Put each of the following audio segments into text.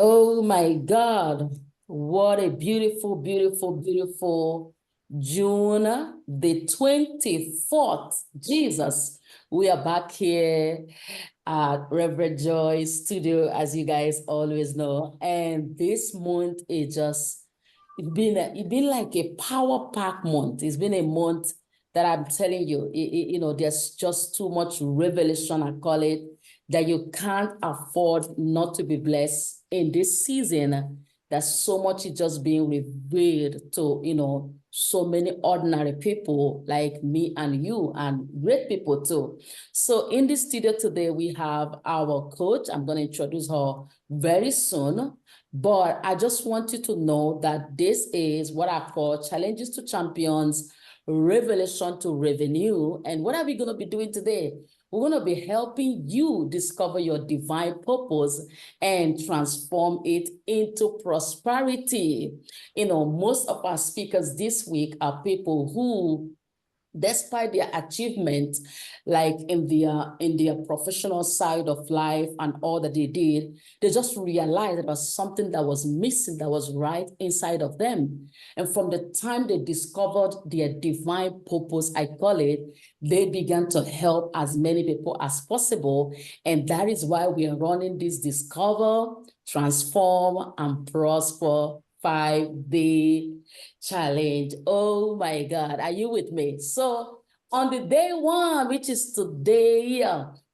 Oh my God. What a beautiful, beautiful, beautiful June the 24th. Jesus, we are back here at Reverend Joy Studio, as you guys always know. And this month is just, it's been like a power pack month. It's been a month that I'm telling you, there's just too much revelation, I call it, that you can't afford not to be blessed in this season. That so much is just being revealed to, so many ordinary people like me and you and great people too. So in the studio today, we have our coach. I'm going to introduce her very soon. But I just want you to know that this is what I call Challenges to Champions, Revelation to Revenue. And what are we going to be doing today? We're going to be helping you discover your divine purpose and transform it into prosperity. Most of our speakers this week are people who, despite their achievement, like in their professional side of life and all that they did, they just realized there was something that was missing, that was right inside of them. And from the time they discovered their divine purpose, I call it, they began to help as many people as possible. And that is why we are running this Discover, Transform, and Prosper 5-day challenge. Oh my God, are you with me? So on the day one, which is today,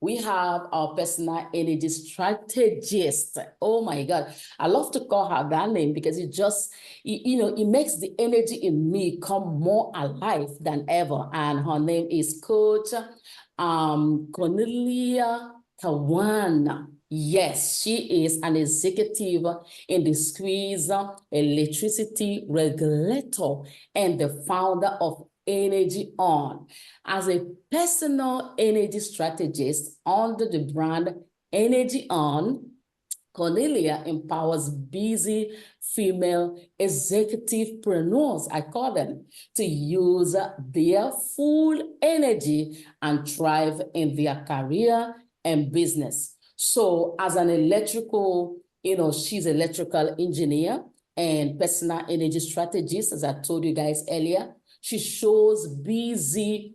we have our personal energy strategist. Oh my God, I love to call her that name because it makes the energy in me come more alive than ever. And her name is Coach Cornelia Kawann. Yes, she is an executive in the Squeeze Electricity Regulator and the founder of Energy On. As a personal energy strategist under the brand Energy On, Cornelia empowers busy female executive-preneurs, I call them, to use their full energy and thrive in their career and business. So as an electrical, she's an electrical engineer and personal energy strategist, as I told you guys earlier. She shows busy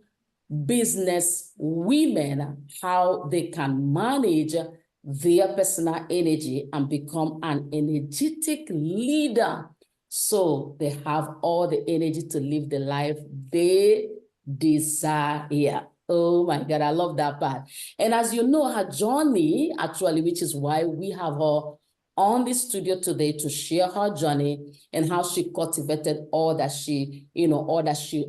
business women how they can manage their personal energy and become an energetic leader, so they have all the energy to live the life they desire. Oh my God, I love that part. And as you know, her journey, actually, which is why we have her on the studio today to share her journey and how she cultivated all that she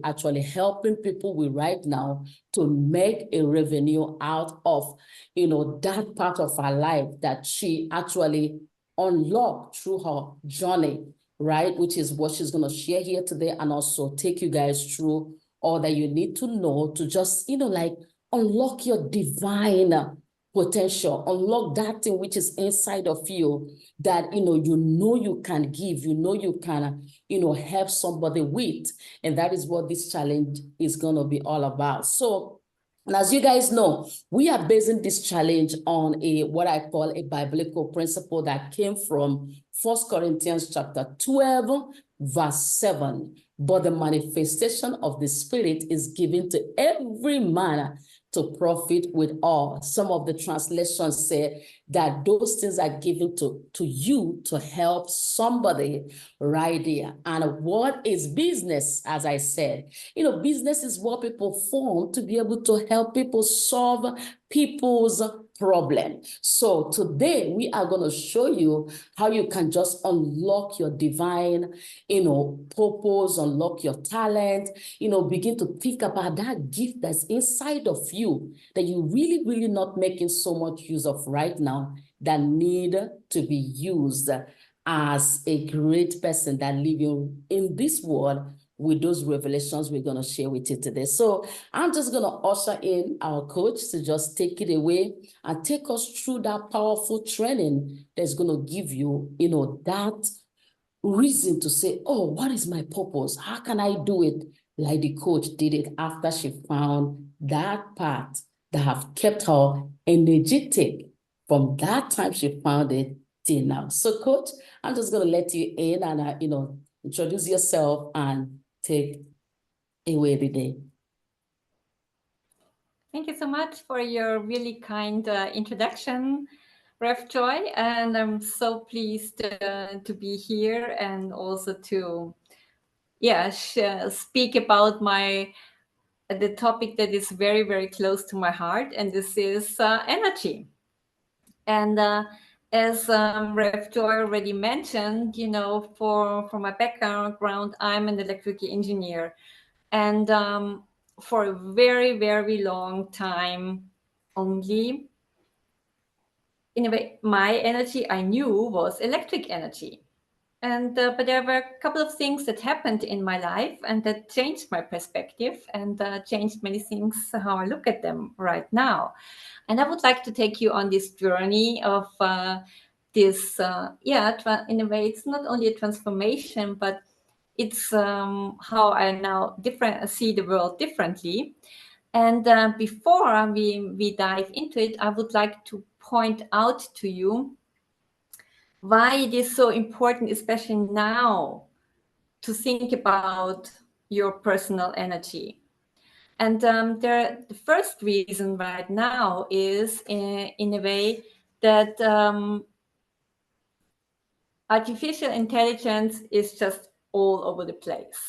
actually helping people with right now to make a revenue out of, that part of her life that she actually unlocked through her journey, right? Which is what she's going to share here today, and also take you guys through all that you need to know to just, unlock your divine potential, unlock that thing which is inside of you that, you can give, you can, help somebody with. And that is what this challenge is going to be all about. So, and as you guys know, we are basing this challenge on what I call a biblical principle that came from 1 Corinthians chapter 12, verse 7. But the manifestation of the Spirit is given to every man to profit with all. Some of the translations say that those things are given to you to help somebody right there. And what is business? As I said, business is what people form to be able to help people solve people's problem. So today we are going to show you how you can just unlock your divine, purpose, unlock your talent, begin to think about that gift that's inside of you that you really, really not making so much use of right now, that need to be used as a great person that living in this world with those revelations we're going to share with you today. So I'm just going to usher in our coach to just take it away and take us through that powerful training that's going to give you, that reason to say, oh, what is my purpose? How can I do it like the coach did it after she found that part that have kept her energetic from that time she found it dinner. So Coach, I'm just going to let you in and, introduce yourself and take away the day. Thank you so much for your really kind introduction, Rev Joy, and I'm so pleased to be here and also to, speak about the topic that is very, very close to my heart, and this is energy. And as Rev Joy already mentioned, for my background, I'm an electrical engineer, and for a very, very long time only, in a way, my energy I knew was electric energy. And but there were a couple of things that happened in my life and that changed my perspective and changed many things how I look at them right now. And I would like to take you on this journey of this, in a way, it's not only a transformation, but it's how I now see the world differently. And before we dive into it, I would like to point out to you why it is so important, especially now, to think about your personal energy. And the first reason right now is in a way that artificial intelligence is just all over the place.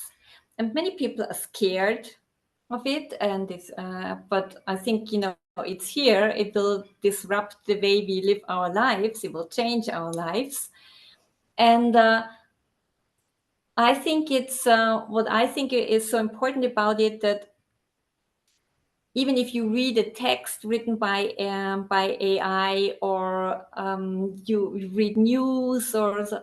And many people are scared of it, and but I think, it's here. It will disrupt the way we live our lives. It will change our lives. And I think it's what I think is so important about it, that even if you read a text written by AI, or you read news, or so,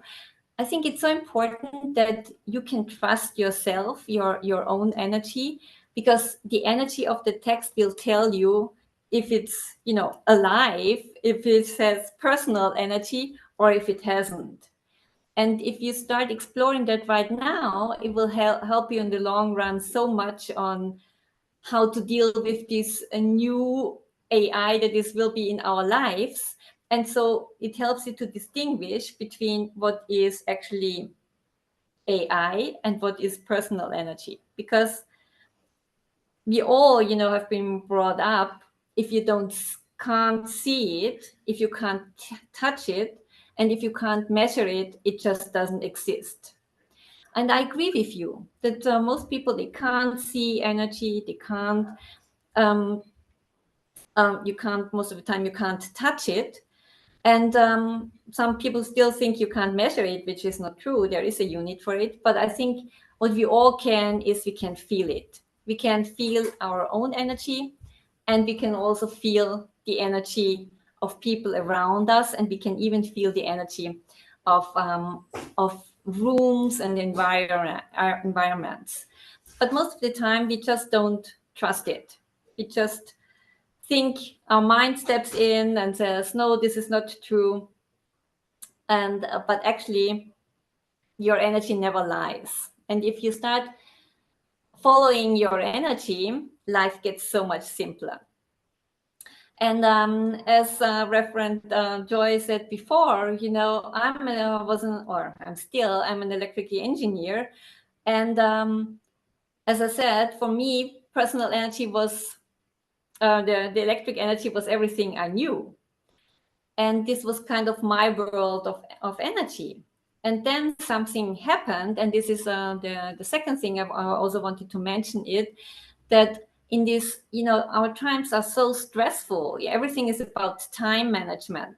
I think it's so important that you can trust yourself, your own energy, because the energy of the text will tell you if it's alive, if it has personal energy, or if it hasn't. And if you start exploring that right now, it will help you in the long run so much on how to deal with this new AI that will be in our lives. And so it helps you to distinguish between what is actually AI and what is personal energy. Because we all, have been brought up, if you can't see it, if you can't touch it, and if you can't measure it, it just doesn't exist. And I agree with you that most people, they can't see energy, they can't, most of the time, you can't touch it. And some people still think you can't measure it, which is not true. There is a unit for it. But I think what we all can is we can feel it. We can feel our own energy, and we can also feel the energy of people around us, and we can even feel the energy of rooms and environments. But most of the time, we just don't trust it. We just think, our mind steps in and says, no, this is not true. And but actually, your energy never lies. And if you start following your energy, life gets so much simpler. And as Reverend Joy said before, I'm an electrical engineer. And as I said, for me, personal energy was, the electric energy was everything I knew. And this was kind of my world of energy. And then something happened, and this is the second thing I also wanted to mention, it that in this, our times are so stressful. Everything is about time management.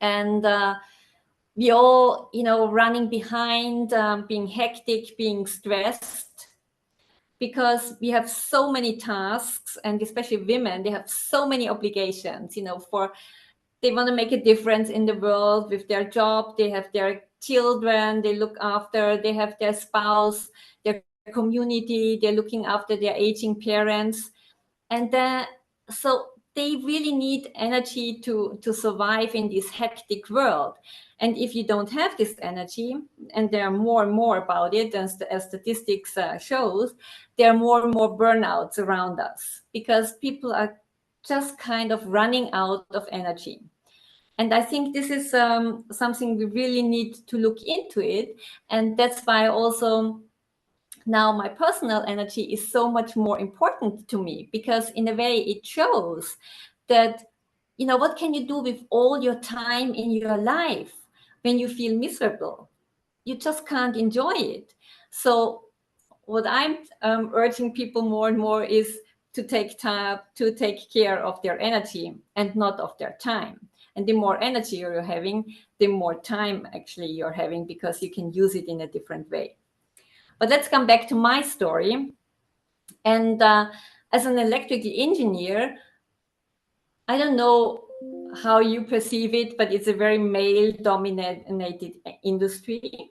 And we all, running behind, being hectic, being stressed, because we have so many tasks, and especially women, they have so many obligations, they want to make a difference in the world with their job. They have their children they look after. They have their spouse, their community. They're looking after their aging parents. And so they really need energy to survive in this hectic world. And if you don't have this energy, and there are more and more about it, as statistics shows, there are more and more burnouts around us, because people are just kind of running out of energy. And I think this is something we really need to look into it. And that's why also now my personal energy is so much more important to me, because in a way it shows that, you know, what can you do with all your time in your life when you feel miserable? You just can't enjoy it. So what I'm urging people more and more is to take care of their energy and not of their time. And the more energy you're having, the more time actually you're having, because you can use it in a different way. But let's come back to my story. And as an electrical engineer, I don't know how you perceive it, but it's a very male-dominated industry.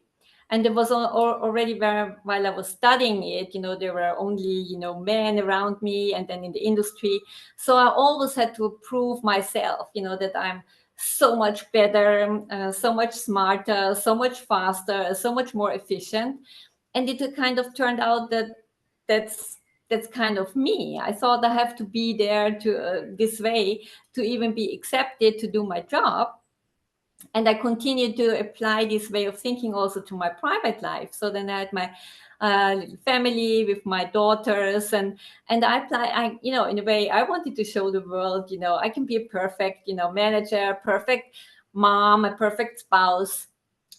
And there was already while I was studying it, you know, there were only, you know, men around me, and then in the industry. So I always had to prove myself, you know, that I'm so much better, so much smarter, so much faster, so much more efficient. And it kind of turned out that that's kind of me. I thought I have to be there to this way to even be accepted to do my job. And I continued to apply this way of thinking also to my private life. So then I had my little family with my daughters, and I you know, in a way I wanted to show the world, you know, I can be a perfect, you know, manager, perfect mom, a perfect spouse.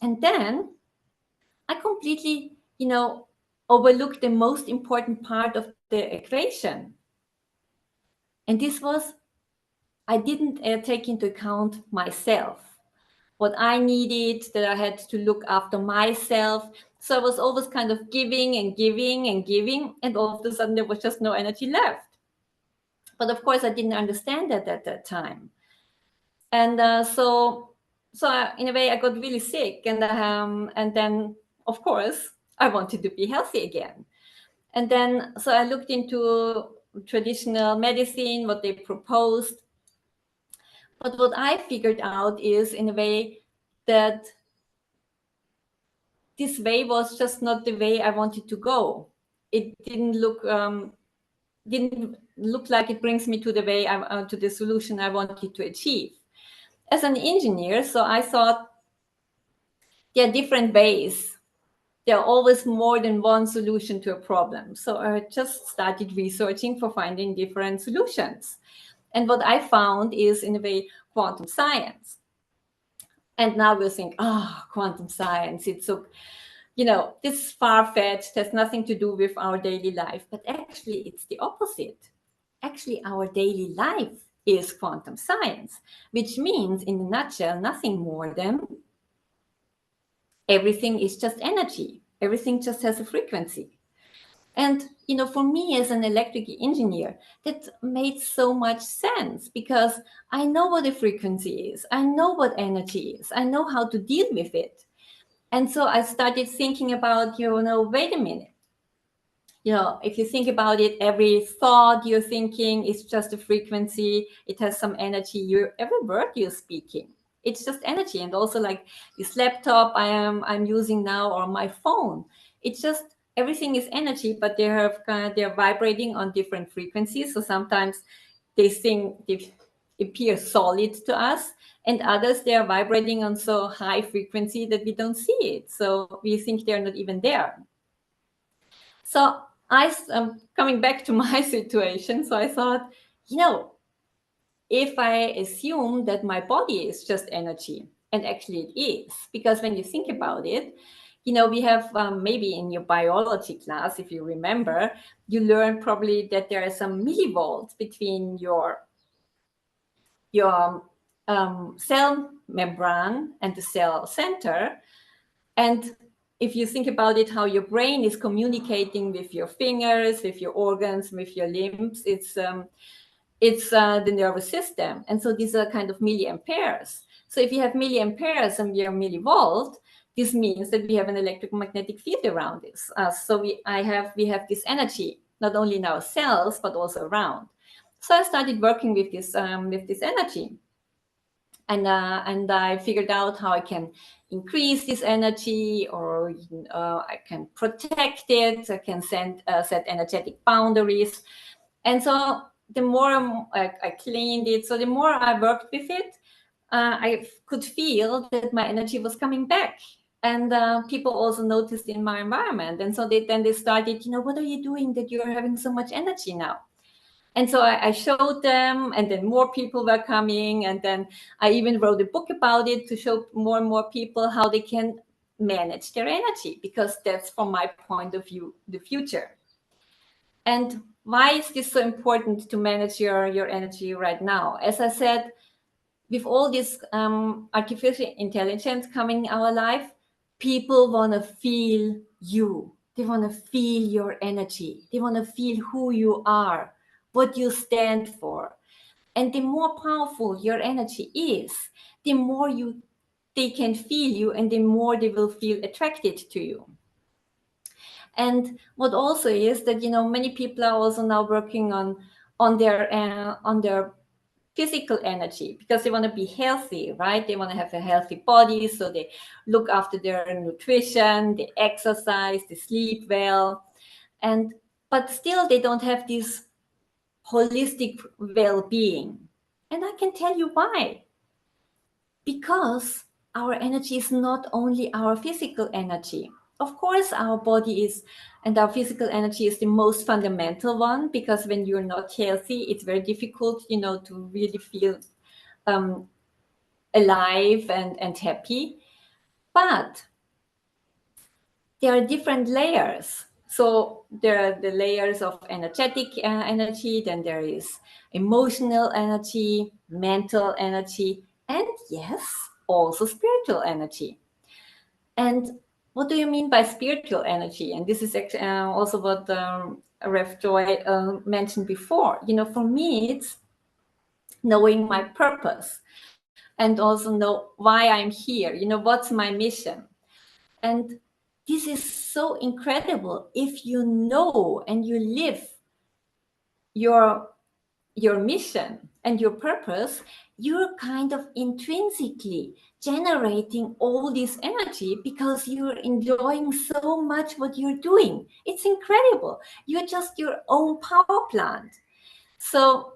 And then I completely, you know, overlooked the most important part of the equation. And this was, I didn't take into account myself, what I needed, that I had to look after myself. So I was always kind of giving and giving and giving, and all of a sudden there was just no energy left. But of course, I didn't understand that at that time. And so in a way, I got really sick, and then of course I wanted to be healthy again. And then so I looked into traditional medicine, what they proposed. But what I figured out is, in a way, that this way was just not the way I wanted to go. It didn't look like it brings me to the way to the solution I wanted to achieve. As an engineer, so I thought there are different ways. There are always more than one solution to a problem. So I just started researching for finding different solutions. And what I found is, in a way, quantum science. And now we think, quantum science, it's so, you know, this is far-fetched, has nothing to do with our daily life. But actually, it's the opposite. Actually, our daily life is quantum science, which means, in a nutshell, nothing more than everything is just energy. Everything just has a frequency. And, you know, for me as an electrical engineer, that made so much sense, because I know what a frequency is. I know what energy is. I know how to deal with it. And so I started thinking about, you know, wait a minute. You know, if you think about it, every thought you're thinking is just a frequency. It has some energy. Every word you're speaking, it's just energy. And also, like this laptop I'm using now, or my phone, it's just everything is energy, but they're vibrating on different frequencies. So sometimes they appear solid to us, and others they are vibrating on so high frequency that we don't see it. So we think they're not even there. So coming back to my situation, so I thought, you know, if I assume that my body is just energy, and actually it is, because when you think about it, you know, we have maybe in your biology class, if you remember, you learn probably that there are some millivolts between your cell membrane and the cell center. And if you think about it, how your brain is communicating with your fingers, with your organs, with your limbs, it's the nervous system. And so these are kind of milliamperes. So if you have milliamperes and you're millivolt, this means that we have an electromagnetic field around this. So we have this energy, not only in our cells, but also around. So I started working with this energy. And I figured out how I can increase this energy, or I can protect it. I can set energetic boundaries. And so the more I cleaned it, so the more I worked with it, I could feel that my energy was coming back. And people also noticed in my environment. And so they started, what are you doing that you're having so much energy now? And so I showed them, and then more people were coming. And then I even wrote a book about it to show more and more people how they can manage their energy, because that's, from my point of view, the future. And why is this so important to manage your energy right now? As I said, with all this artificial intelligence coming in our life, people want to feel you. They want to feel your energy. They want to feel who you are, what you stand for. And the more powerful your energy is, the more they can feel you, and the more they will feel attracted to you. And what also is that, many people are also now working on their physical energy, because they want to be healthy, right? They want to have a healthy body, so they look after their nutrition, they exercise, they sleep well, but still they don't have this holistic well-being. And I can tell you why. Because our energy is not only our physical energy. Of course, our body is, and our physical energy is the most fundamental one, because when you're not healthy, it's very difficult, to really feel alive and happy. But there are different layers. So there are the layers of energetic energy, then there is emotional energy, mental energy, and yes, also spiritual energy. And what do you mean by spiritual energy? And this is also what Rev Joy mentioned before. For me, it's knowing my purpose, and also know why I'm here. What's my mission? And this is so incredible. If you know and you live your mission and your purpose, you're kind of intrinsically generating all this energy, because you're enjoying so much what you're doing. It's incredible. You're just your own power plant. So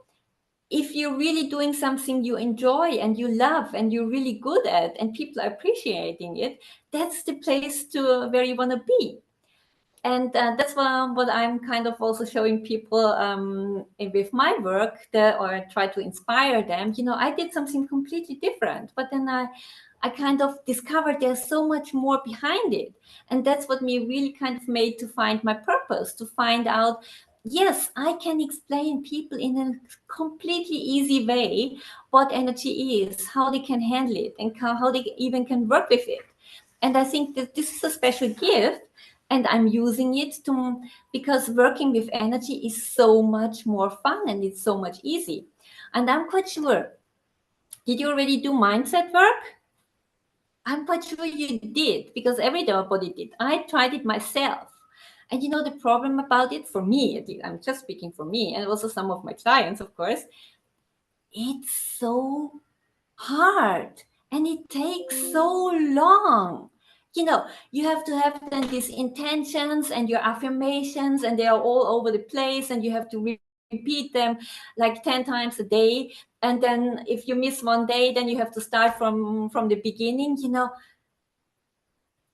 if you're really doing something you enjoy and you love and you're really good at, and people are appreciating it, that's the place where you want to be. And that's what I'm kind of also showing people with my work, or try to inspire them. I did something completely different, but then I kind of discovered there's so much more behind it. And that's what me really kind of made to find my purpose, to find out, yes, I can explain people in a completely easy way what energy is, how they can handle it, and how they even can work with it. And I think that this is a special gift, and I'm using it because working with energy is so much more fun, and it's so much easy. And I'm quite sure, did you already do mindset work? I'm quite sure you did, because everybody did. I tried it myself. And the problem about it, for me, I'm just speaking for me, and also some of my clients, of course, it's so hard and it takes so long. You have to have then these intentions and your affirmations, and they are all over the place, and you have to repeat them like 10 times a day. And then if you miss one day, then you have to start from the beginning.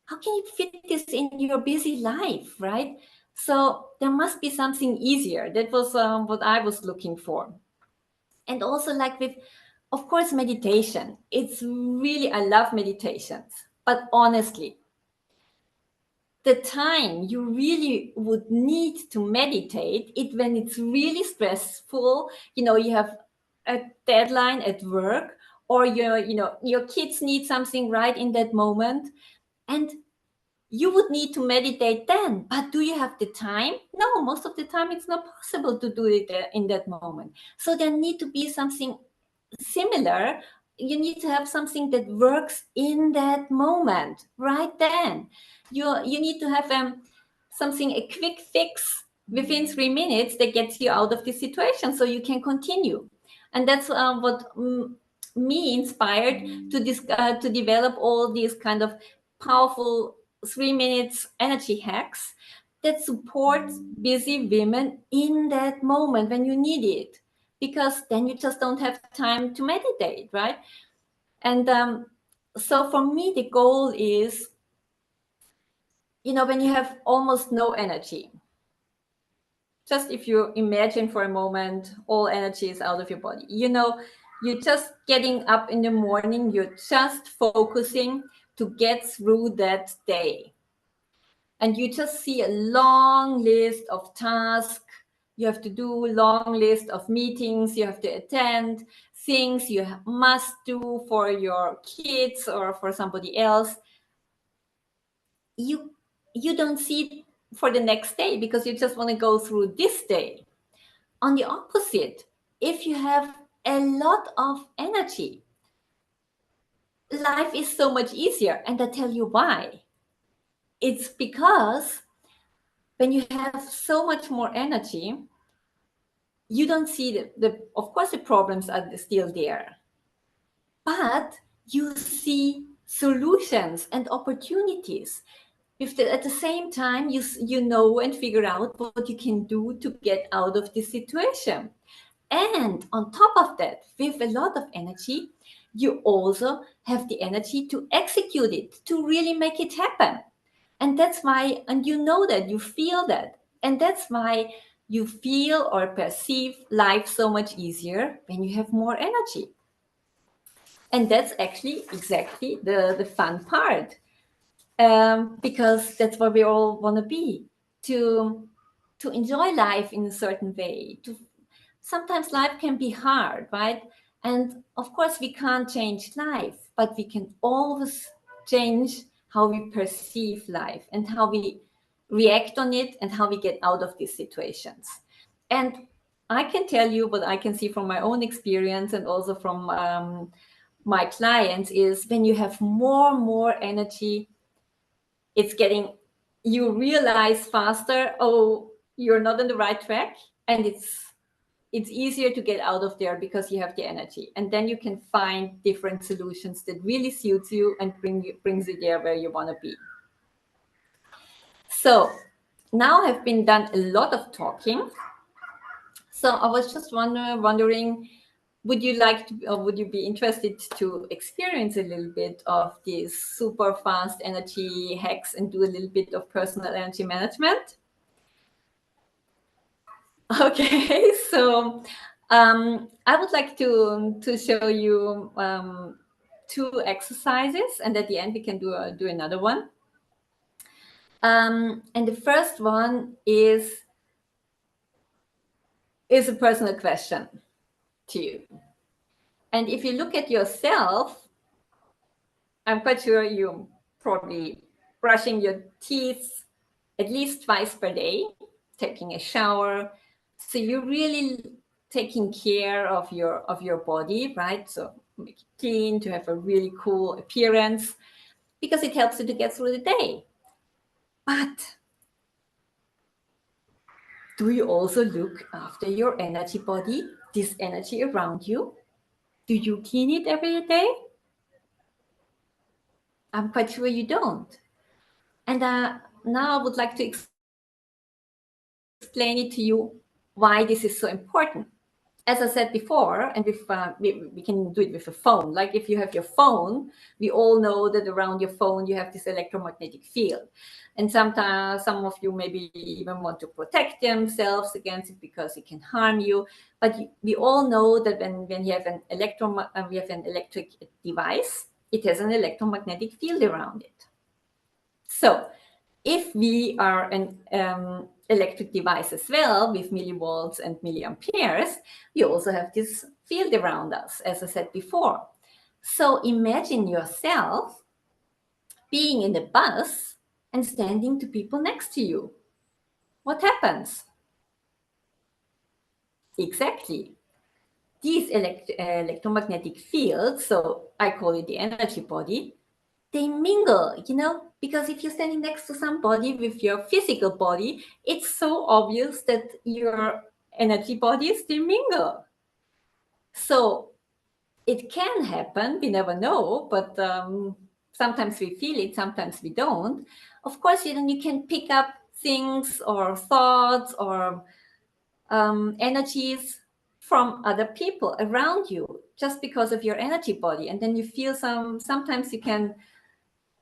How can you fit this in your busy life, right? So there must be something easier. That was what I was looking for. And also, like with, of course, meditation. It's really, I love meditations. But honestly, the time you really would need to meditate it when it's really stressful, you have a deadline at work, or your kids need something right in that moment, and you would need to meditate then. But do you have the time? No, most of the time it's not possible to do it in that moment. So there need to be something similar. You need to have something that works in that moment, right then. You need to have something, a quick fix within 3 minutes that gets you out of the situation, so you can continue. And that's what me inspired to develop all these kind of powerful 3 minutes energy hacks that support busy women in that moment when you need it, because then you just don't have time to meditate, right? And so for me, the goal is, when you have almost no energy, just if you imagine for a moment, all energy is out of your body. You're just getting up in the morning, you're just focusing to get through that day. And you just see a long list of tasks you have to do, long list of meetings you have to attend, things you must do for your kids or for somebody else. You don't see it for the next day because you just want to go through this day. On the opposite, if you have a lot of energy, life is so much easier. And I tell you why. It's because when you have so much more energy, you don't see of course, the problems are still there, but you see solutions and opportunities. At the same time, you know and figure out what you can do to get out of this situation. And on top of that, with a lot of energy, you also have the energy to execute it, to really make it happen. And that's why, and you know that, you feel that. And that's why you feel or perceive life so much easier when you have more energy. And that's actually exactly the fun part. Because that's where we all want to be, to enjoy life in a certain way. Sometimes life can be hard, right? And of course, we can't change life, but we can always change how we perceive life and how we react on it and how we get out of these situations. And I can tell you what I can see from my own experience and also from my clients is when you have more energy, you realize faster, oh, you're not on the right track, and it's easier to get out of there because you have the energy, and then you can find different solutions that really suits you and brings you there where you want to be. So now I've been done a lot of talking. So I was just wondering, would you like to, or would you be interested to experience a little bit of these super fast energy hacks and do a little bit of personal energy management? Okay, so I would like to show you 2 exercises, and at the end we can do another one. And the first one is a personal question to you. And if you look at yourself, I'm quite sure you're probably brushing your teeth at least twice per day, taking a shower. So you're really taking care of your body, right? So make it clean, to have a really cool appearance, because it helps you to get through the day. But do you also look after your energy body, this energy around you? Do you clean it every day? I'm quite sure you don't. And now I would like to explain it to you why this is so important. As I said before, and we can do it with a phone. Like if you have your phone, we all know that around your phone you have this electromagnetic field. And sometimes some of you maybe even want to protect themselves against it because it can harm you. But we all know that when you have an electric device, it has an electromagnetic field around it. So if we are an electric device as well with millivolts and milliamperes, we also have this field around us, as I said before. So imagine yourself being in the bus and standing to people next to you. What happens? Exactly. These electromagnetic fields, so I call it the energy body, they mingle, because if you're standing next to somebody with your physical body, it's so obvious that your energy bodies, they mingle. So it can happen, we never know, but sometimes we feel it, sometimes we don't. Of course, you can pick up things or thoughts or energies from other people around you just because of your energy body. And then you feel sometimes you can,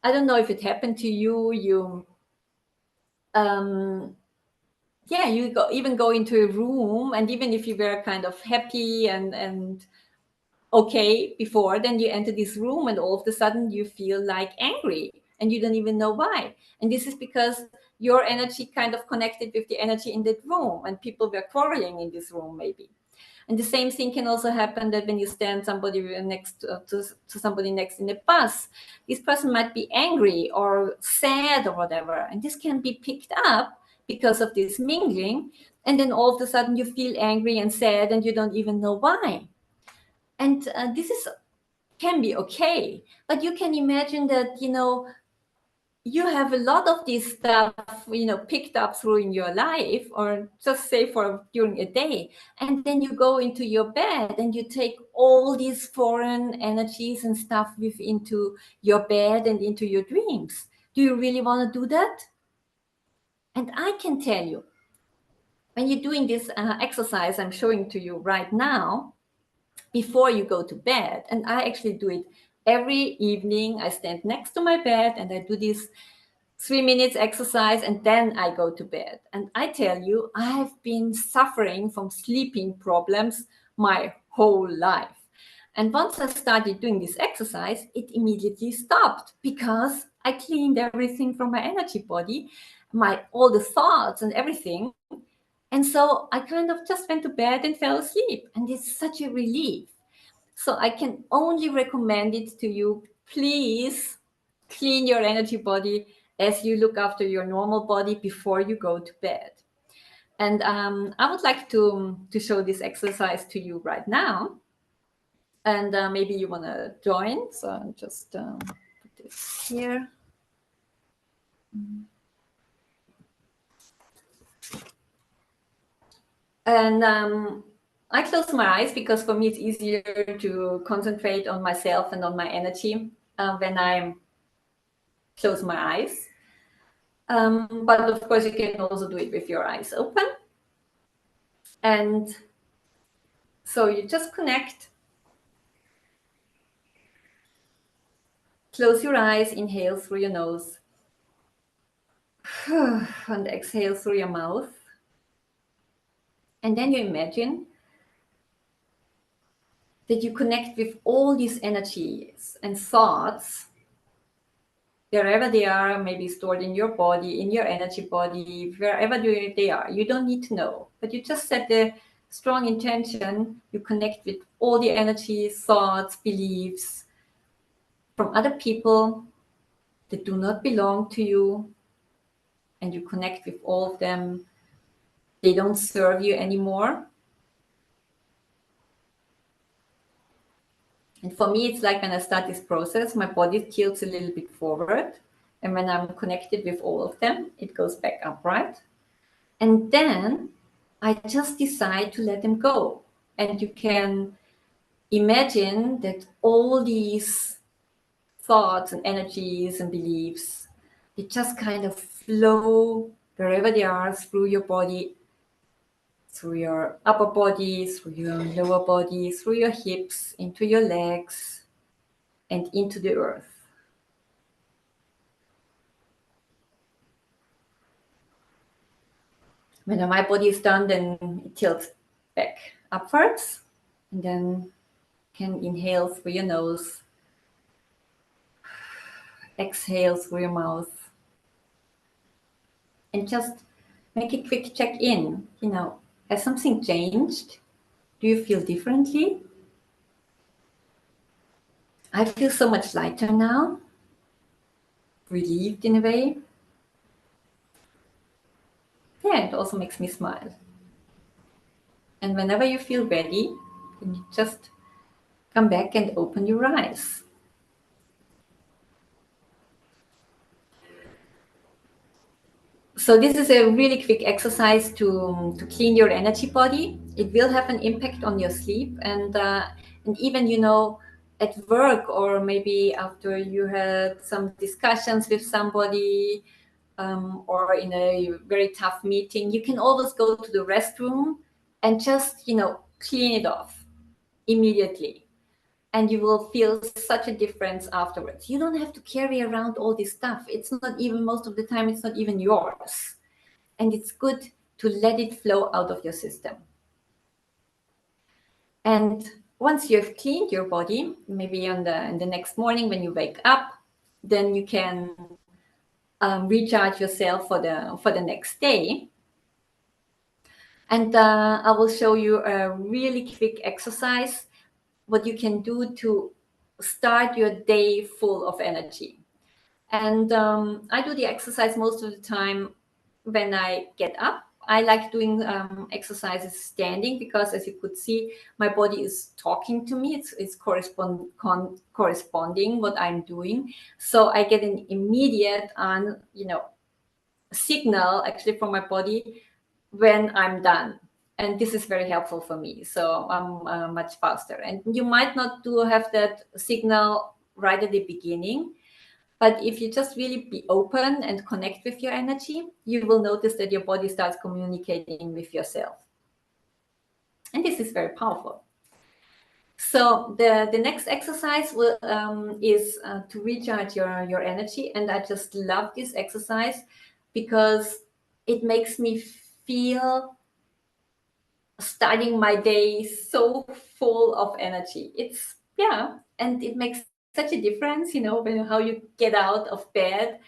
I don't know if it happened to you, you even go into a room, and even if you were kind of happy and okay before, then you enter this room and all of a sudden you feel like angry and you don't even know why. And this is because your energy kind of connected with the energy in that room, and people were quarreling in this room maybe. And the same thing can also happen that when you stand somebody next to somebody next in the bus, this person might be angry or sad or whatever, and this can be picked up because of this mingling, and then all of a sudden you feel angry and sad and you don't even know why. And this can be okay, but you can imagine that, you have a lot of this stuff, picked up through in your life, or just say for during a day, and then you go into your bed and you take all these foreign energies and stuff into your bed and into your dreams. Do you really want to do that? And I can tell you, when you're doing this exercise I'm showing to you right now, before you go to bed, and I actually do it every evening, I stand next to my bed and I do this 3 minutes exercise, and then I go to bed. And I tell you, I've been suffering from sleeping problems my whole life. And once I started doing this exercise, it immediately stopped because I cleaned everything from my energy body, all the thoughts and everything. And so I kind of just went to bed and fell asleep. And it's such a relief. So I can only recommend it to you. Please clean your energy body as you look after your normal body before you go to bed. And I would like to show this exercise to you right now. And maybe you want to join. So I'll just put this here. And I close my eyes because for me it's easier to concentrate on myself and on my energy when I close my eyes. But of course, you can also do it with your eyes open. And so you just connect. Close your eyes, inhale through your nose, and exhale through your mouth. And then you imagine that you connect with all these energies and thoughts, wherever they are, maybe stored in your body, in your energy body, wherever they are. You don't need to know, but you just set the strong intention. You connect with all the energies, thoughts, beliefs from other people that do not belong to you, and you connect with all of them. They don't serve you anymore. And for me, it's like when I start this process, my body tilts a little bit forward. And when I'm connected with all of them, it goes back upright. And then I just decide to let them go. And you can imagine that all these thoughts and energies and beliefs, they just kind of flow wherever they are through your body, through your upper body, through your lower body, through your hips, into your legs, and into the earth. When my body is done, then it tilts back upwards, and then can inhale through your nose, exhale through your mouth, and just make a quick check-in. Has something changed? Do you feel differently? I feel so much lighter now, relieved in a way. Yeah, it also makes me smile. And whenever you feel ready, then you just come back and open your eyes. So this is a really quick exercise to clean your energy body. It will have an impact on your sleep, and even at work, or maybe after you had some discussions with somebody, or in a very tough meeting, you can always go to the restroom and just clean it off immediately. And you will feel such a difference afterwards. You don't have to carry around all this stuff. It's not even, most of the time, it's not even yours. And it's good to let it flow out of your system. And once you have cleaned your body, maybe in the next morning when you wake up, then you can recharge yourself for the next day. And I will show you a really quick exercise, what you can do to start your day full of energy. And I do the exercise most of the time when I get up. I like doing exercises standing because, as you could see, my body is talking to me. It's corresponding what I'm doing. So I get an immediate signal actually from my body when I'm done. And this is very helpful for me. So I'm much faster. And you might not have that signal right at the beginning. But if you just really be open and connect with your energy, you will notice that your body starts communicating with yourself. And this is very powerful. So the next exercise is to recharge your energy. And I just love this exercise because it makes me feel starting my day so full of energy. And it makes such a difference, when how you get out of bed.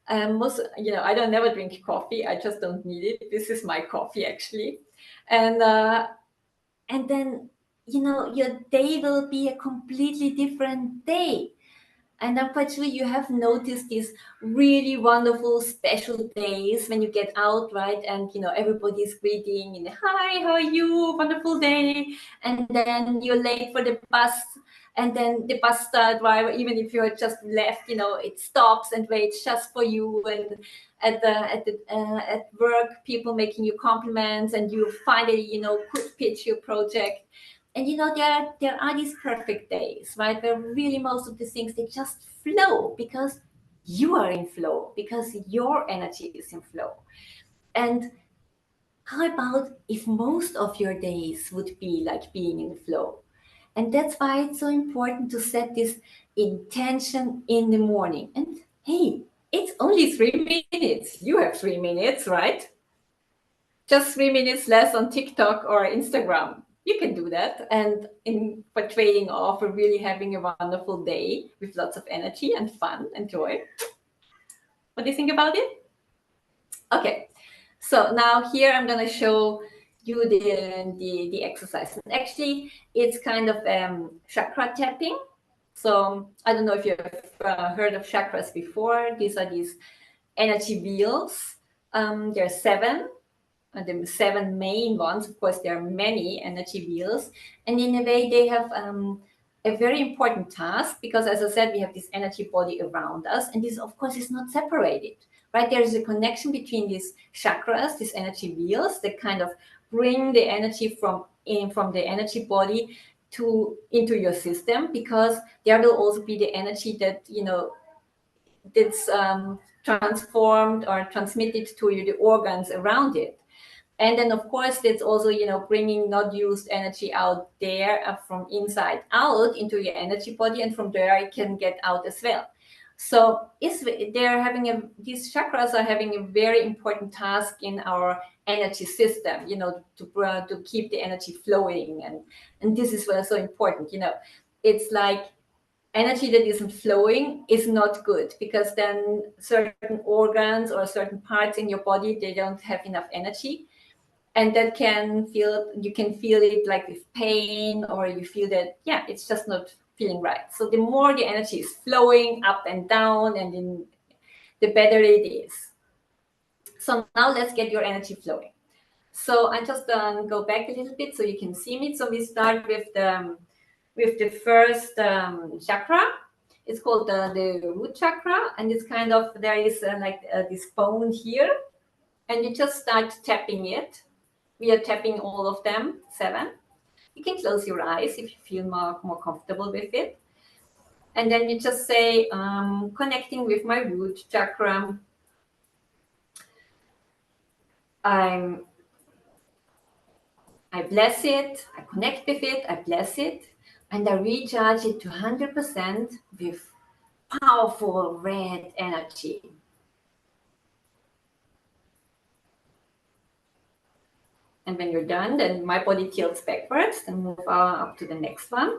I don't never drink coffee. I just don't need it. This is my coffee actually, and then your day will be a completely different day. And I'm quite sure you have noticed these really wonderful special days when you get out, right? And, everybody's greeting, hi, how are you? Wonderful day. And then you're late for the bus. And then the bus driver, even if you're just left, it stops and waits just for you. And at work, people making you compliments, and you finally, could pitch your project. And there are these perfect days, right? Where really most of the things, they just flow because you are in flow, because your energy is in flow. And how about if most of your days would be like being in flow? And that's why it's so important to set this intention in the morning. And hey, it's only 3 minutes. You have 3 minutes, right? Just 3 minutes less on TikTok or Instagram. You can do that. And for trading off, we're really having a wonderful day with lots of energy and fun and joy. What do you think about it? Okay. So now here I'm going to show you the exercise. And actually, it's kind of chakra tapping. So I don't know if you've heard of chakras before. These are these energy wheels. There are 7. The 7 main ones. Of course, there are many energy wheels, and in a way they have a very important task, because, as I said, we have this energy body around us, and this, of course, is not separated, right? There is a connection between these chakras, these energy wheels, that kind of bring the energy from the energy body into your system, because there will also be the energy that that's transformed or transmitted to the organs around it. And then, of course, that's also, bringing not used energy out there from inside out into your energy body, and from there it can get out as well. So these chakras are having a very important task in our energy system, to keep the energy flowing. And this is what's so important. It's like energy that isn't flowing is not good, because then certain organs or certain parts in your body, they don't have enough energy. And that you can feel it like with pain, or you feel that, it's just not feeling right. So the more the energy is flowing up and down, and the better it is. So now let's get your energy flowing. So I just go back a little bit so you can see me. So we start with the first chakra. It's called the root chakra, and it's kind of, there is this bone here, and you just start tapping it. We are tapping all of them, 7. You can close your eyes if you feel more comfortable with it. And then you just say, connecting with my root chakra. I'm I bless it, I connect with it, I bless it, and I recharge it to 100% with powerful red energy. And when you're done, then my body tilts backwards and move up to the next one.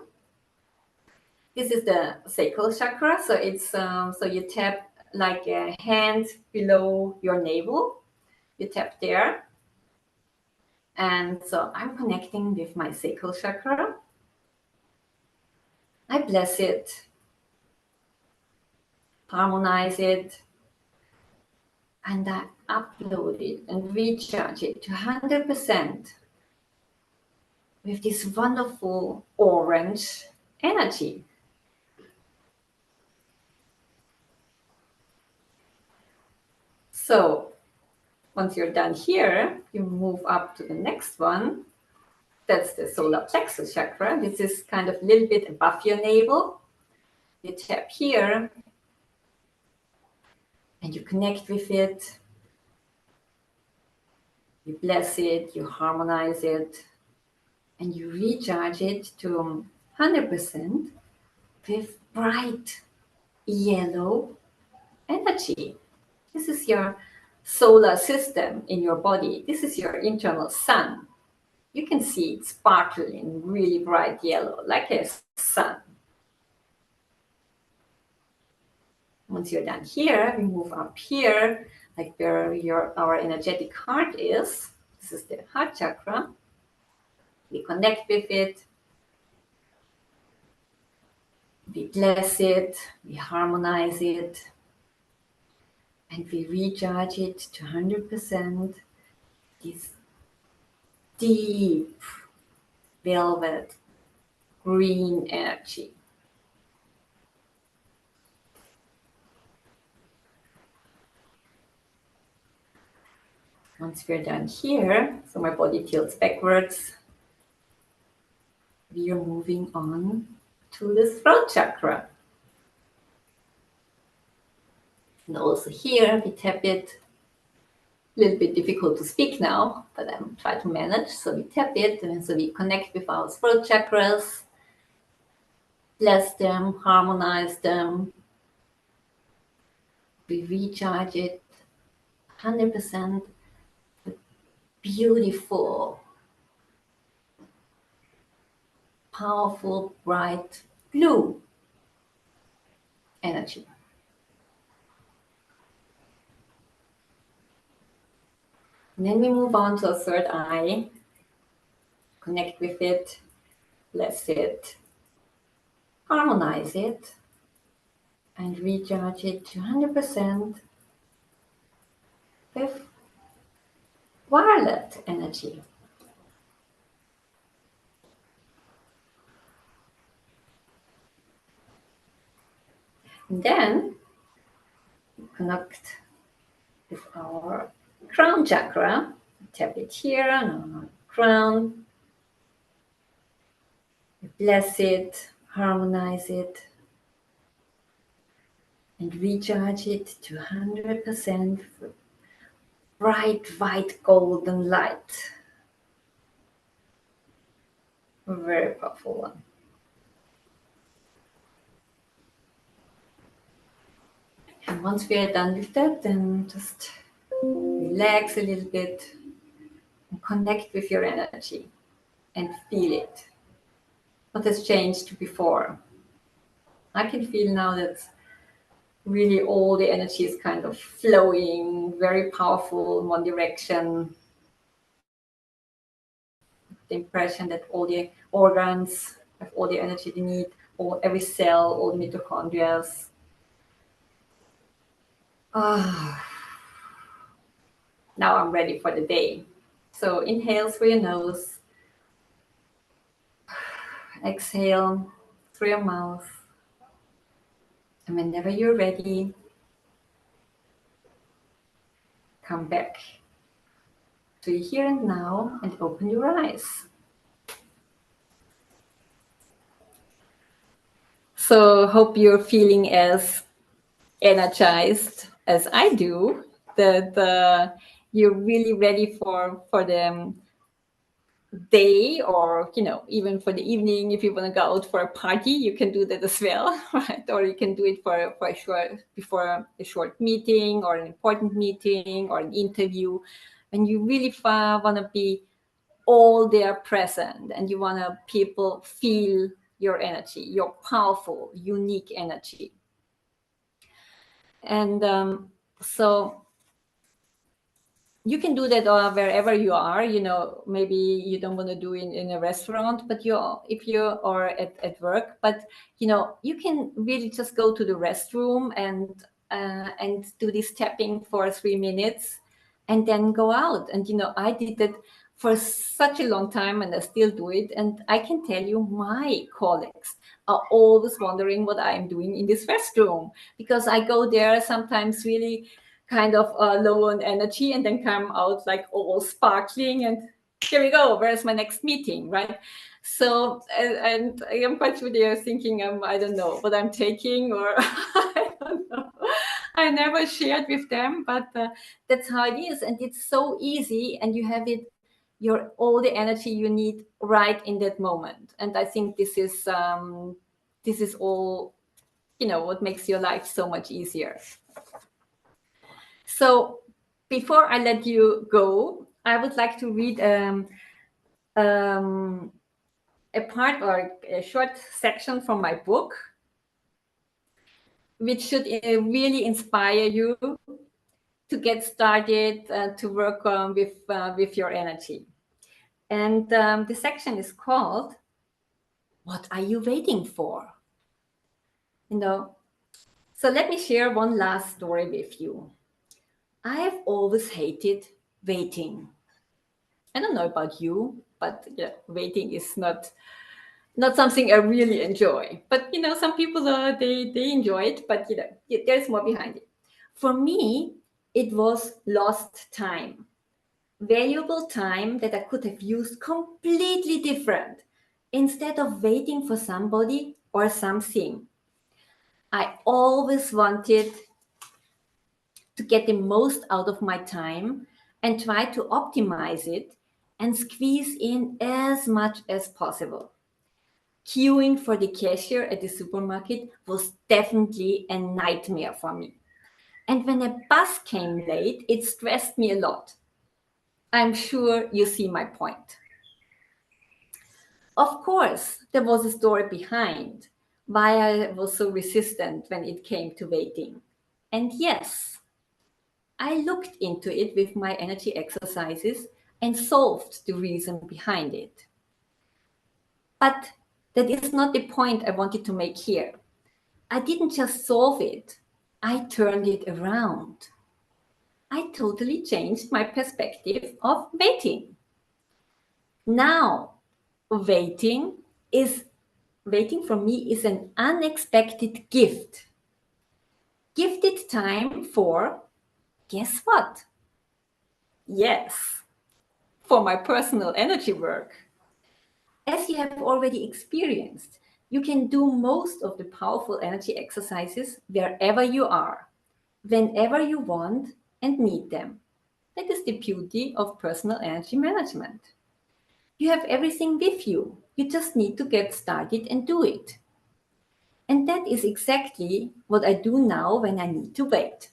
This is the sacral chakra. So it's so you tap like a hand below your navel. You tap there. And so I'm connecting with my sacral chakra. I bless it, harmonize it, and I upload it and recharge it to 100% with this wonderful orange energy. So once you're done here, you move up to the next one. That's the solar plexus chakra. This is kind of a little bit above your navel. You tap here and you connect with it. You bless it, you harmonize it, and you recharge it to 100% with bright yellow energy. This is your solar system in your body. This is your internal sun. You can see it sparkling really bright yellow, like a sun. Once you're done here, we move up here, like where our energetic heart is. This is the heart chakra. We connect with it. We bless it. We harmonize it. And we recharge it to 100%. This deep velvet green energy. Once we're done here, so my body tilts backwards, we are moving on to the throat chakra. And also here, we tap it. A little bit difficult to speak now, but I'm trying to manage. So we tap it, and so we connect with our throat chakras, bless them, harmonize them. We recharge it 100% with beautiful, powerful, bright blue energy. And then we move on to a third eye, connect with it, bless it, harmonize it, and recharge it to 100% with violet energy. And then we connect with our crown chakra. Tap it here on our crown. We bless it, harmonize it, and recharge it to 100% with bright white golden light. A very powerful one. And once we are done with that, then just relax a little bit and connect with your energy and feel it. What has changed before? I can feel now that really all the energy is kind of flowing, very powerful in one direction. The impression that all the organs have all the energy they need, every cell, all the mitochondria. Now I'm ready for the day. So inhale through your nose. Exhale through your mouth. And whenever you're ready, come back to here and now and open your eyes. So hope you're feeling as energized as I do, that you're really ready for the day, or even for the evening. If you want to go out for a party, you can do that as well, right? Or you can do it for a short, before a short meeting or an important meeting or an interview, and you really want to be all there present, and you want to people feel your energy, your powerful, unique energy. And so you can do that wherever you are. Maybe you don't want to do it in a restaurant, but if you are at work, but you can really just go to the restroom and do this tapping for 3 minutes and then go out. And I did that for such a long time, and I still do it. And I can tell you, my colleagues are always wondering what I am doing in this restroom, because I go there sometimes really kind of low on energy, and then come out like all sparkling, and here we go, where's my next meeting, right? So and I am quite sure they are thinking, I don't know what I'm taking, or I don't know. I never shared with them, but that's how it is. And it's so easy, and you have all the energy you need right in that moment. And I think this is all what makes your life so much easier. So before I let you go, I would like to read a part, or a short section from my book, which should really inspire you to get started to work with your energy. And the section is called, "What Are You Waiting For?" So let me share one last story with you. I have always hated waiting. I don't know about you, but waiting is not something I really enjoy. But some people they enjoy it, but there's more behind it. For me, it was lost time, valuable time that I could have used completely different, instead of waiting for somebody or something. I always wanted to get the most out of my time and try to optimize it and squeeze in as much as possible. Queuing for the cashier at the supermarket was definitely a nightmare for me. And when a bus came late, it stressed me a lot. I'm sure you see my point. Of course, there was a story behind why I was so resistant when it came to waiting. And yes, I looked into it with my energy exercises and solved the reason behind it. But that is not the point I wanted to make here. I didn't just solve it, I turned it around. I totally changed my perspective of waiting. Now, waiting for me is an unexpected gift. Gifted time for, guess what? Yes, for my personal energy work. As you have already experienced, you can do most of the powerful energy exercises wherever you are, whenever you want and need them. That is the beauty of personal energy management. You have everything with you. You just need to get started and do it. And that is exactly what I do now when I need to wait.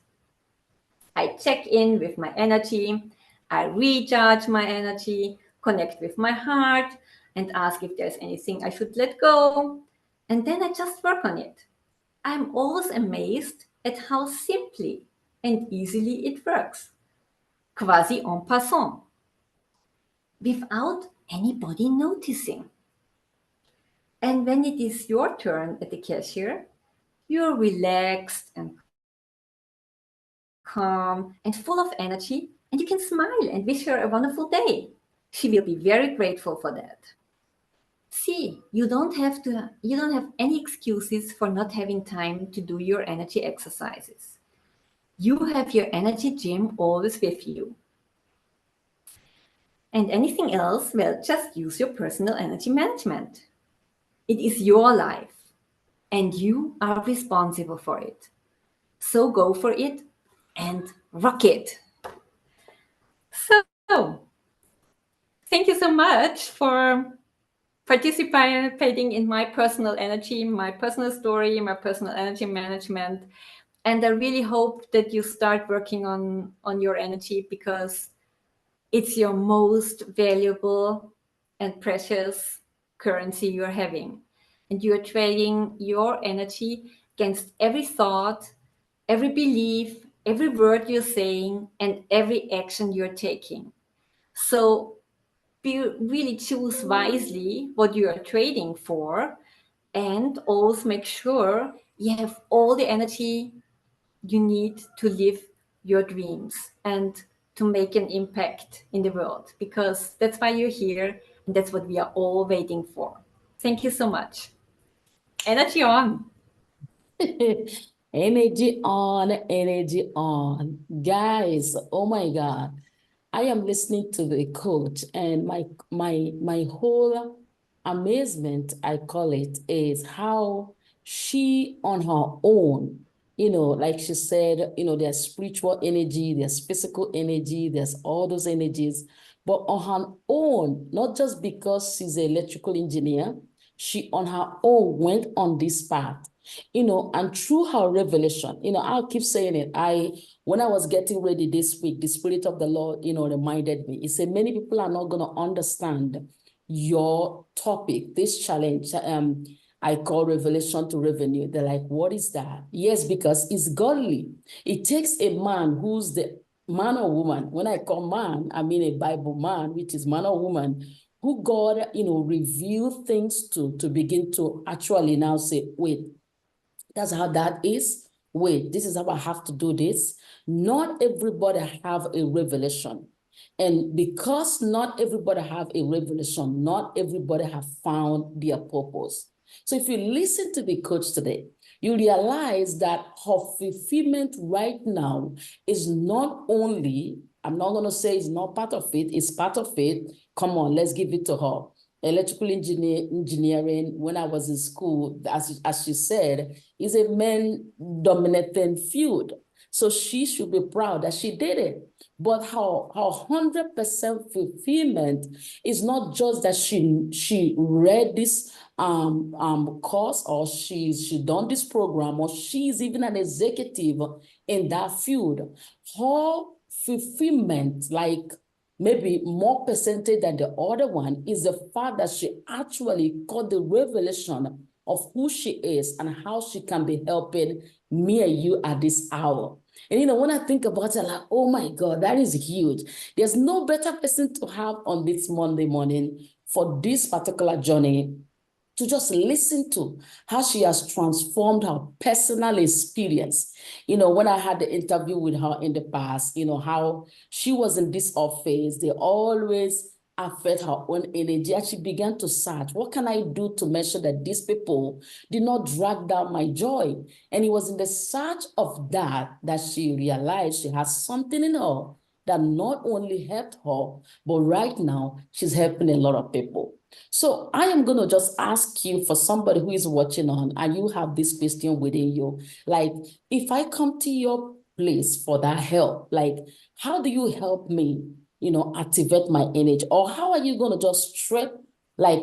I check in with my energy, I recharge my energy, connect with my heart, and ask if there's anything I should let go. And then I just work on it. I'm always amazed at how simply and easily it works, quasi en passant, without anybody noticing. And when it is your turn at the cashier, you're relaxed and calm and full of energy, and you can smile and wish her a wonderful day. She will be very grateful for that. See, you don't have any excuses for not having time to do your energy exercises. You have your energy gym always with you. And anything else, well, just use your personal energy management. It is your life, and you are responsible for it. So go for it and rock it. So, Thank you so much for participating in my personal energy, my personal story, my personal energy management. And I really hope that you start working on your energy, because it's your most valuable and precious currency you're having. And you're trading your energy against every thought, every belief, every word you're saying, and every action you're taking. So really choose wisely what you are trading for, and always make sure you have all the energy you need to live your dreams and to make an impact in the world, because that's why you're here and that's what we are all waiting for. Thank you so much. Energy on. Energy on, energy on. Guys, oh my God. I am listening to the coach, and my whole amazement, I call it, is how she on her own, like she said, there's spiritual energy, there's physical energy, there's all those energies, but on her own, not just because she's an electrical engineer, she on her own went on this path, and through her revelation, I'll keep saying it. When I was getting ready this week, the Spirit of the Lord, reminded me. He said, many people are not going to understand your topic, this challenge. I call Revelation to Revenue. They're like, what is that? Yes, because it's godly. It takes a man who's the man or woman. When I call man, I mean a Bible man, which is man or woman, who God, reveal things to begin to actually now say, wait, that's how that is. Wait, this is how I have to do this. Not everybody have a revelation. And because not everybody have a revelation, not everybody have found their purpose. So if you listen to the coach today, you realize that her fulfillment right now is not only, I'm not going to say it's not part of it, it's part of it. Come on, let's give it to her. Electrical engineering, when I was in school, as she said, is a men-dominated field. So she should be proud that she did it. But her 100% fulfillment is not just that she read this course, or she done this program, or she's even an executive in that field. Her fulfillment, like maybe more percentage than the other one, is the fact that she actually got the revelation of who she is and how she can be helping me and you at this hour. And when I think about it, like, oh my God, that is huge. There's no better person to have on this Monday morning for this particular journey, to just listen to how she has transformed her personal experience. When I had the interview with her in the past, how she was in this office, they always affect her own energy. And she began to search, what can I do to make sure that these people did not drag down my joy? And it was in the search of that she realized she has something in her that not only helped her, but right now she's helping a lot of people. So I am going to just ask you, for somebody who is watching on, and you have this question within you, like, if I come to your place for that help, like, how do you help me, activate my energy? Or how are you going to just straight like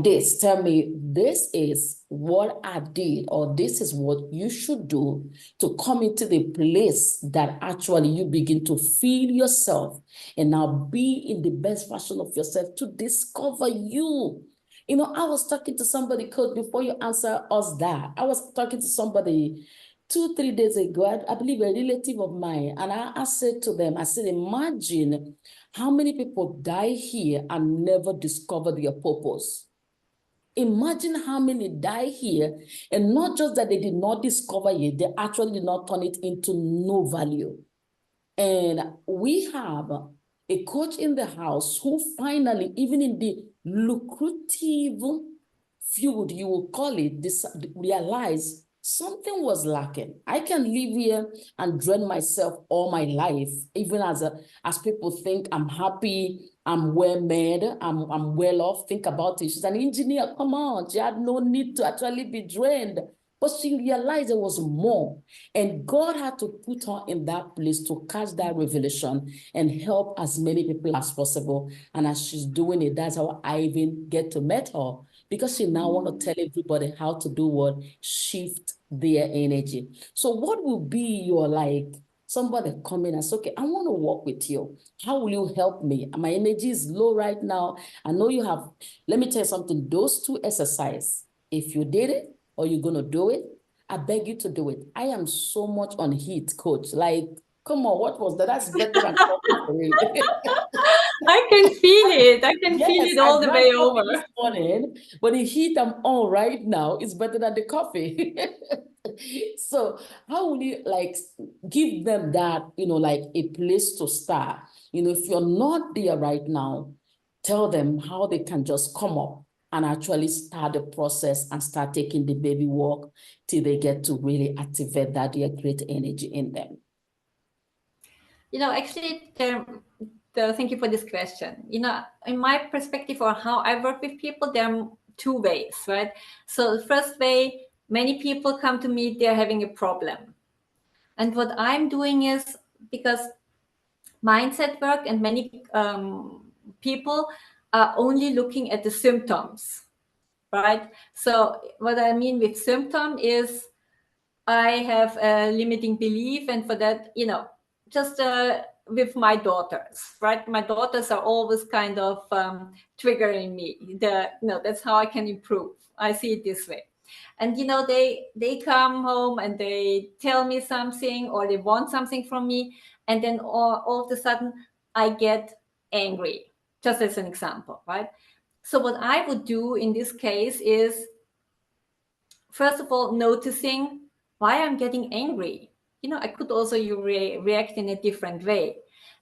this, tell me, this is what I did, or this is what you should do to come into the place that actually you begin to feel yourself and now be in the best version of yourself, to discover you. I was talking to somebody, Coach, before you answer us that. I was talking to somebody 2-3 days ago, I believe a relative of mine, and I said to them, I said, imagine how many people die here and never discover their purpose. Imagine how many die here, and not just that they did not discover it, they actually did not turn it into no value. And we have a coach in the house who finally, even in the lucrative field, you will call it, realize something was lacking. I can live here and drain myself all my life, even as people think I'm happy, I'm well made, I'm well off. Think about it. She's an engineer. Come on, she had no need to actually be drained. But she realized there was more. And God had to put her in that place to catch that revelation and help as many people as possible. And as she's doing it, that's how I even get to meet her. Because she now want to tell everybody how to do what? Shift their energy. So what will be your somebody come in and say, okay, I want to work with you. How will you help me? My energy is low right now. I know you have, let me tell you something, those two exercises, if you did it, or you're going to do it, I beg you to do it. I am so much on heat, coach. Like, come on, what was that? That's better than coffee for me. I can feel it. I can feel Yes, it I all the drank way coffee this over. morning, but the heat I'm on right now is better than the coffee. So how will you give them that, like a place to start? If you're not there right now, tell them how they can just come up and actually start the process and start taking the baby walk till they get to really activate that their great energy in them. Actually, thank you for this question. In my perspective or how I work with people, there are two ways, right? So the first way, many people come to me, they're having a problem. And what I'm doing is, because mindset work and many people are only looking at the symptoms, right? So what I mean with symptom is I have a limiting belief, and for that, just with my daughters, right? My daughters are always kind of triggering me. That's how I can improve. I see it this way. And they come home and they tell me something, or they want something from me, and then all of a sudden I get angry. Just as an example, right? So what I would do in this case is, first of all, noticing why I'm getting angry. I could also react in a different way.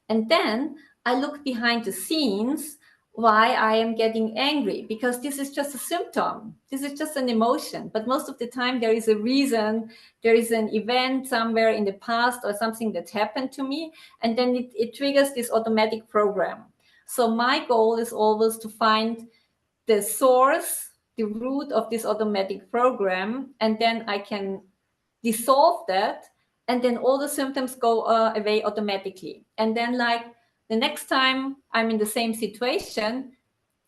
And then I look behind the scenes why I am getting angry, because this is just a symptom. This is just an emotion. But most of the time there is a reason, there is an event somewhere in the past or something that happened to me. And then it triggers this automatic program. So my goal is always to find the source, the root of this automatic program, and then I can dissolve that, and then all the symptoms go away automatically. And then the next time I'm in the same situation,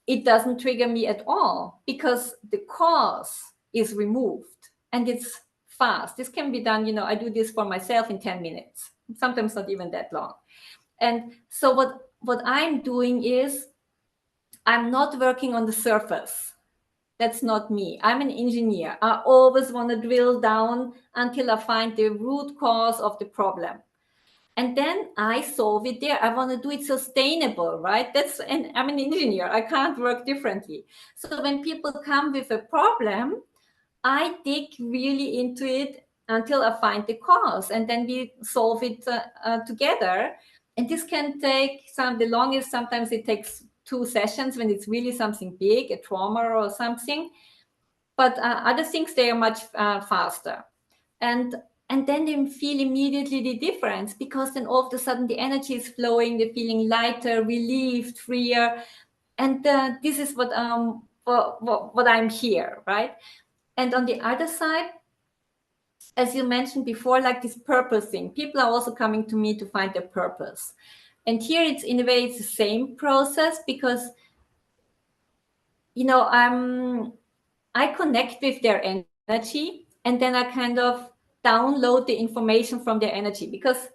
it doesn't trigger me at all, because the cause is removed and it's fast. This can be done, I do this for myself in 10 minutes, sometimes not even that long. And so what I'm doing is, I'm not working on the surface. That's not me. I'm an engineer. I always want to drill down until I find the root cause of the problem. And then I solve it there. I want to do it sustainable, right? And I'm an engineer. I can't work differently. So when people come with a problem, I dig really into it until I find the cause, and then we solve it together. And this can take the longest, sometimes it takes 2 sessions when it's really something big, a trauma or something. But other things, they are much faster. And then they feel immediately the difference, because then all of a sudden the energy is flowing, they're feeling lighter, relieved, freer. And this is what I'm here, right? And on the other side, as you mentioned before, like this purpose thing, people are also coming to me to find their purpose. And here it's in a way, it's the same process, because, I connect with their energy, and then I kind of download the information from their energy, because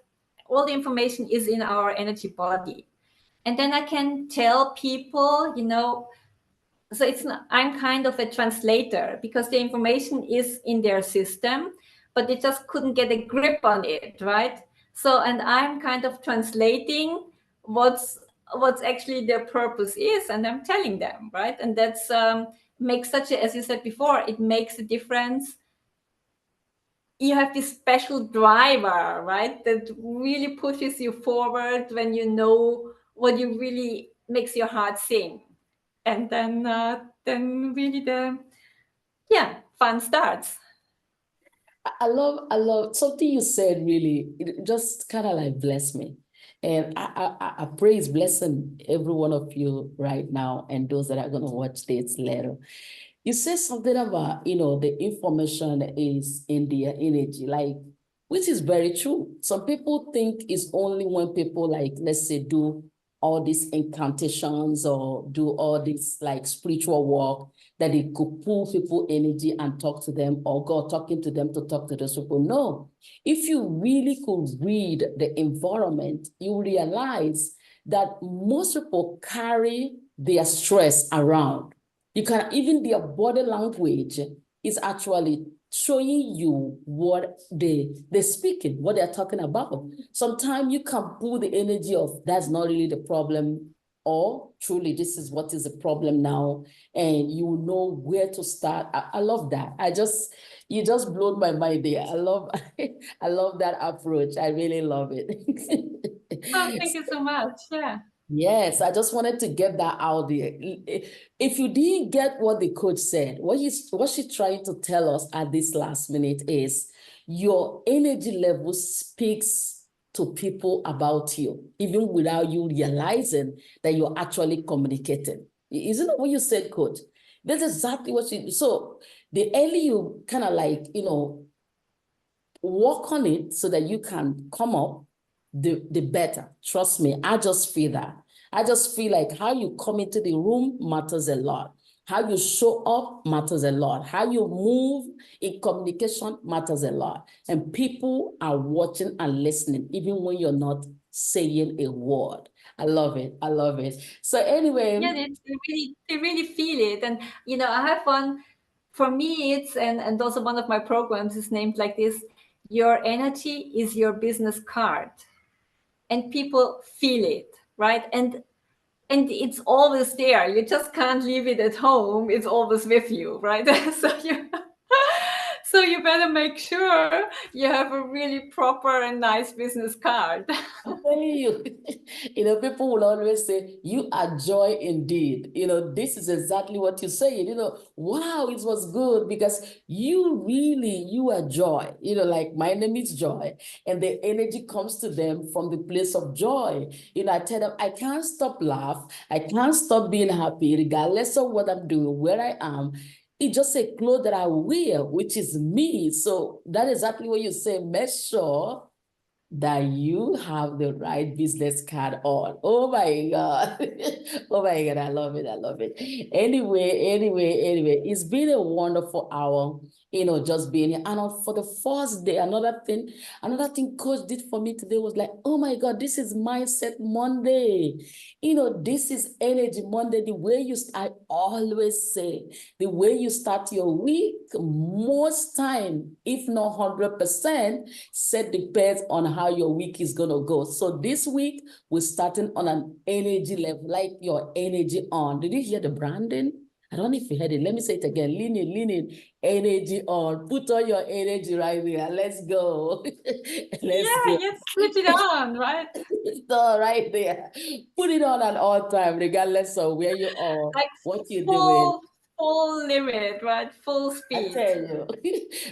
all the information is in our energy body. And then I can tell people, so I'm kind of a translator, because the information is in their system, but they just couldn't get a grip on it, right? So, and I'm kind of translating what's actually their purpose is, and I'm telling them, right? And that's makes as you said before, it makes a difference. You have this special driver, right, that really pushes you forward when you know what you really makes your heart sing. And then really the fun starts. I love something you said, really, it just kind of like blessed me. And I praise blessing every one of you right now and those that are going to watch this later. You say something about, the information is in their energy, like, which is very true. Some people think it's only when people, like, let's say, do all these incantations or do all this like spiritual work that it could pull people energy and talk to them, or God talking to them to talk to those people. No, if you really could read the environment, you realize that most people carry their stress around. You can, even their body language is actually showing you what they're speaking, what they're talking about. Sometimes you can pull the energy of that's not really the problem, or truly this is what is the problem now, and you know where to start. I love that. You just blew my mind there. I love I love that approach. I really love it. Oh, thank you so much. Yeah. Yes, I just wanted to get that out there. If you didn't get what the coach said, what she's trying to tell us at this last minute is your energy level speaks to people about you, even without you realizing that you're actually communicating. Isn't that what you said, coach? That's exactly what she. So the earlier you kind of like, work on it so that you can come up, the better. Trust me, I just feel that. I just feel like how you come into the room matters a lot. How you show up matters a lot. How you move in communication matters a lot. And people are watching and listening, even when you're not saying a word. I love it. I love it. So anyway. Yeah, they really feel it. And, I have one, for me, it's, and also one of my programs is named like this: your energy is your business card. And people feel it, right? And it's always there. You just can't leave it at home. It's always with you, right? So you better make sure you have a really proper and nice business card. I'm telling you, people will always say, you are joy indeed. This is exactly what you say. Wow, it was good because you are joy. Like my name is Joy, and the energy comes to them from the place of joy. I tell them, I can't stop laugh. I can't stop being happy, regardless of what I'm doing, where I am. It's just a clothes that I wear, which is me. So that is exactly what you say. Make sure that you have the right business card on. Oh my God. Oh my God. I love it. I love it. Anyway, it's been a wonderful hour, just being here. And for the first day, another thing coach did for me today was like, oh my God, this is Mindset Monday. This is Energy Monday. The way I always say, the way you start your week, most time, if not 100%, set depends on how your week is going to go. So this week, we're starting on an energy level, like your energy on. Did you hear the branding? I don't know if you heard it. Let me say it again. Lean in, energy on. Put on your energy right there. Let's go. Let's go. Yes, switch it on, right? It's all right there. Put it on at all time, regardless of where you are, Like what you're doing. full limit, right? Full I speed. tell you,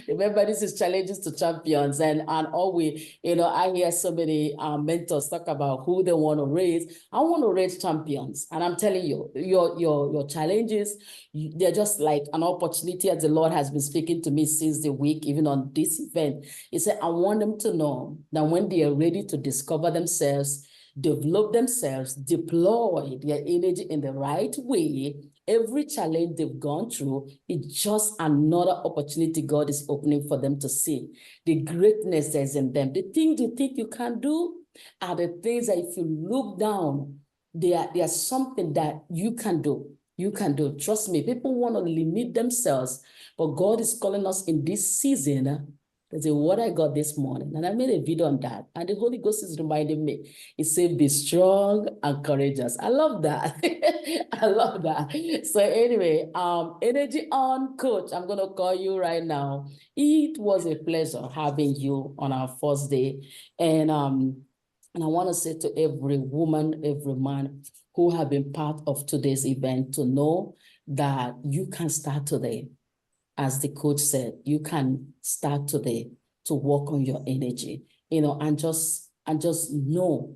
remember this is Challenges to Champions, and all I hear so many mentors talk about who they want to raise. I want to raise champions, and I'm telling you, your challenges, they're just like an opportunity, as the Lord has been speaking to me since the week, even on this event. He said, I want them to know that when they are ready to discover themselves, develop themselves, deploy their energy in the right way, every challenge they've gone through is just another opportunity God is opening for them to see the greatness that's in them. The things you think you can do are the things that if you look down, they are something that you can do. You can do. Trust me, people want to limit themselves, but God is calling us in this season. That's what I got this morning, and I made a video on that, and the Holy Ghost is reminding me. He said, be strong and courageous. I love that. I love that. So anyway, energy on, coach. I'm going to call you right now. It was a pleasure having you on our first day. And I want to say to every woman, every man who have been part of today's event to know that you can start today. As the coach said, you can start today to work on your energy, and just know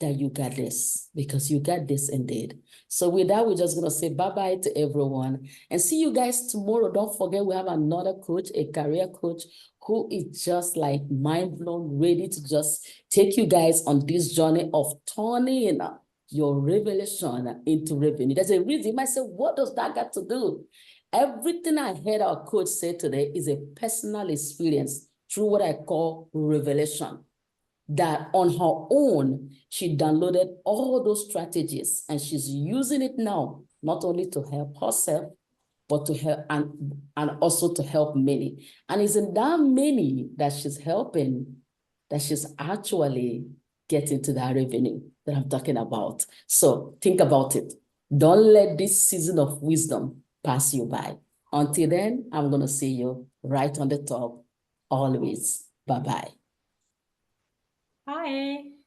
that you got this, because you got this indeed. So with that, we're just going to say bye-bye to everyone and see you guys tomorrow. Don't forget, we have another coach, a career coach, who is just like mind blown, ready to just take you guys on this journey of turning your revelation into revenue. There's a reason. You might say, what does that got to do? Everything I heard our coach say today is a personal experience through what I call revelation. That on her own, she downloaded all those strategies and she's using it now, not only to help herself, but to help and also to help many. And it's in that many that she's helping that she's actually getting to that revenue that I'm talking about. So think about it. Don't let this season of wisdom pass you by. Until then, I'm going to see you right on the top always. Bye-bye. Bye.